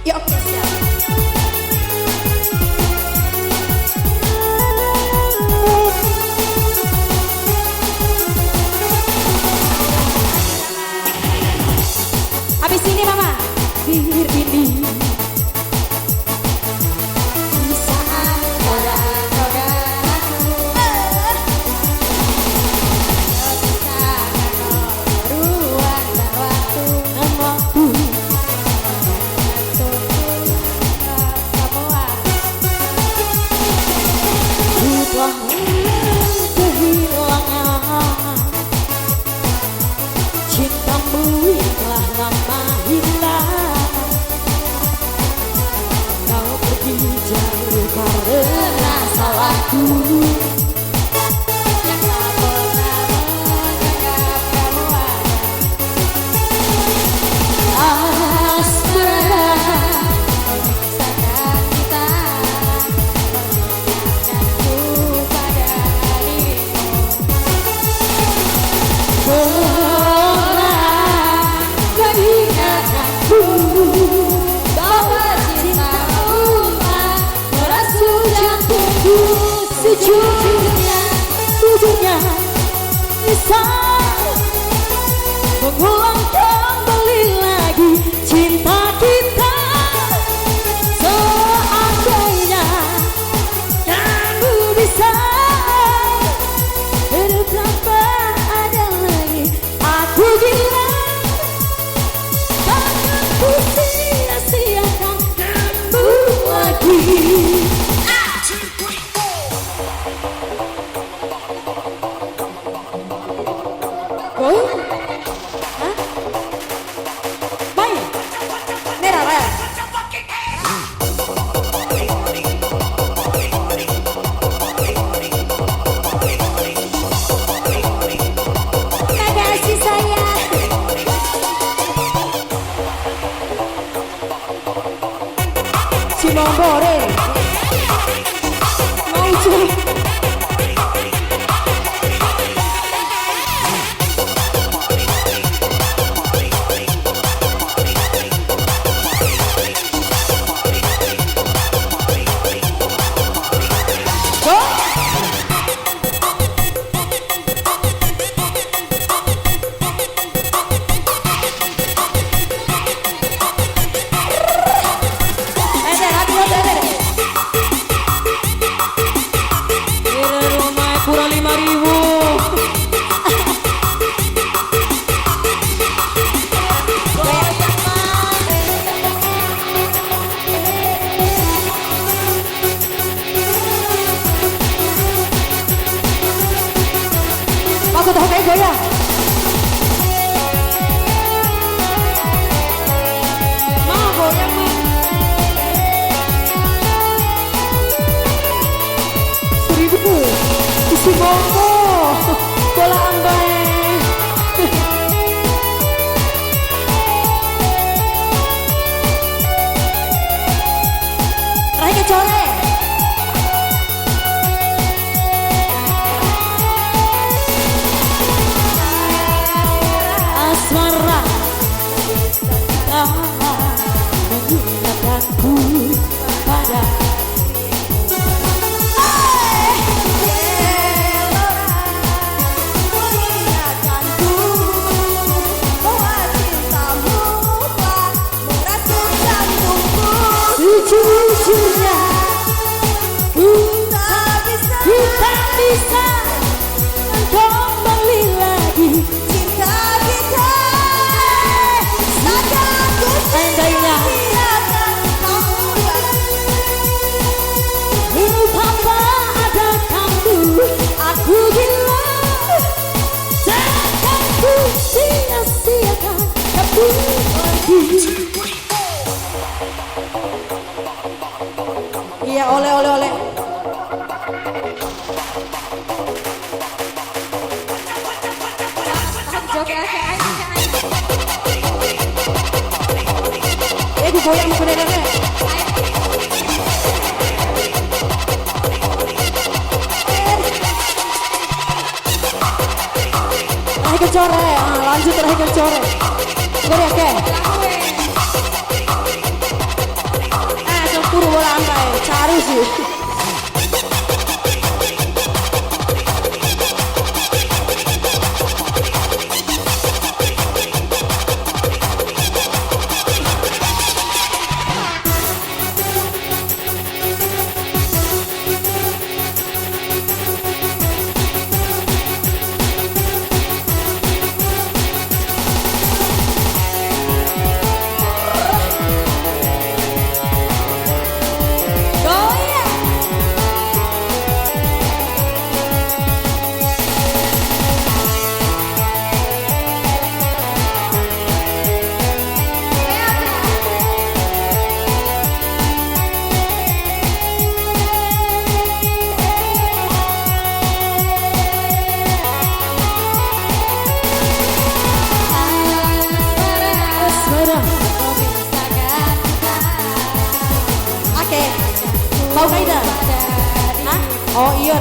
Ya oke siap. Habis ini mama, bibir ini di saat orang-orang aku ketika ruang dan waktu semua telah kehilangan cintamu yang telah lama hilang. Kau pergi jauh karena salahku yang tak pernah menganggap kamu ada. Asmara memisahkan kita, mengingatkanku pada dirimu. Bahwa cintamu telah merasuk jantungku. Sejujurnya bisa mengulang kembali lagi cinta kita. Seandainya kamu bisa hidup tanpa ada lagi, aku bilang takkan ku sia-siakan kamu lagi. Oh? Hah? Baik. Merah, merah. Makasih sayang. Simon Bore Mauju kurang 5.000. Aku tahu kayak goyang. Mau goyang nih. 1.000 isi bongo bola ambai. Terakhir kecore asmara kita mengingatkanku pada sejujurnya ku tak bisa kembali lagi cinta kita. Seandainya tanpa ada kamu, aku bilang takkan ku sia-siakan kamu lagi. Iya, oleh. Digoyang bener-bener. Terakhir kecore, lanjut terakhir kecore. Boleh ya, sih. Oke, mau Kaida? Hah? Oh iya,